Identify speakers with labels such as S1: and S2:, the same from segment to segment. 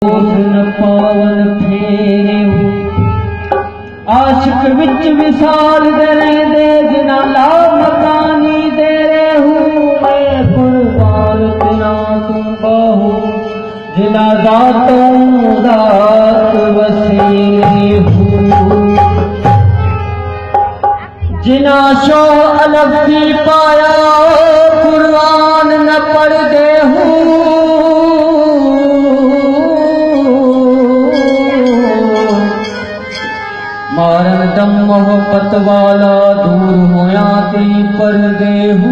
S1: न पावन फेरे आशिक विच विसाल दे दे जिना ला मकानी दे रे हूँ मैं कुर्बान तेना तुम बाहू जिना दातों दात वसीले हूँ जिना शो अलग भी पाया कुर्बान न पढ़ दे हूँ मारन दम मोहब्बत वाला दूर होया थी पर देहू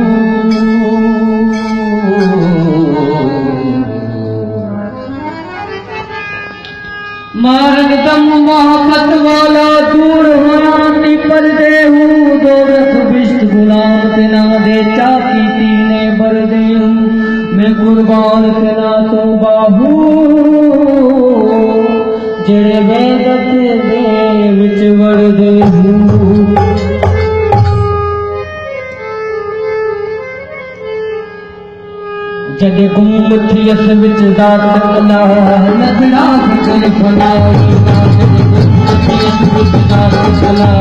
S1: मारन दम मोहब्बत वाला दूर होया थी पर देहू दो रख बिश्त गुलाम तेना दे चाकी तीने बर देहू मैं कुर्बान तेना तो बाहू जेड़े वेदत दे विच वड़ दे जदे गुम थी अस विच दात कला नजरा विच फलाई जदे गुम थी अस विच दात कला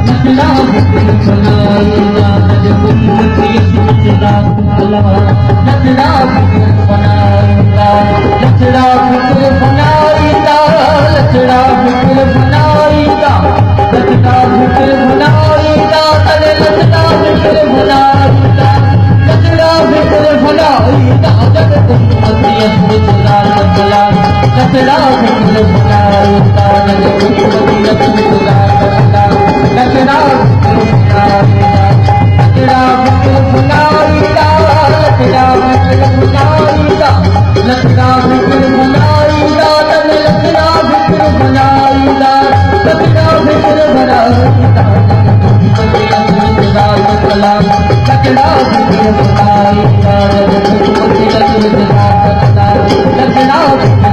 S1: नजरा विच फलाई जदे गुम थी अस विच दात कला नजरा विच फलाई नजरा विच फलाई लचड़ा फिक्र बनाईदा लचड़ा फिक्र बनाईदा तने लचड़ा फिक्र बनाईदा लचड़ा फिक्र बनाईदा जब तुम मसीहत विच दात कला लचड़ा फिक्र बनाईदा जब तुम मसीहत विच दात कला लचड़ा फिक्र बनाईदा लचड़ा फिक्र बनाईदा लचड़ा फिक्र बनाईदा लचड़ा फिक्र बनाईदा तने लचड़ा फिक्र बनाईदा लचड़ा फिक्र बनाईदा कला लचड़ा फिक्र बनाईदा लचड़ा फिक्र बनाईदा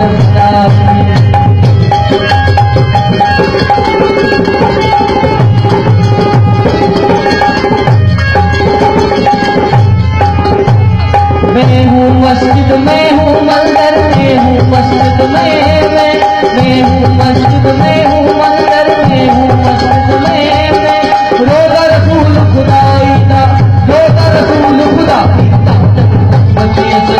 S1: मैं हूँ मस्जिद में हूँ मंदिर में हूँ मस्जिद में मैं हूँ मस्जिद में हूँ मंदिर में हूँ मस्जिद में रोज़ा रसूल खुदाईदा रोज़ा रसूल खुदाईदा मसीहत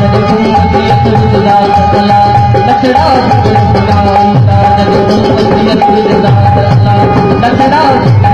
S1: जदे मसीहत खुदा कला लचड़ा खुदाईदा जदे मसीहत खुदा कला लचड़ा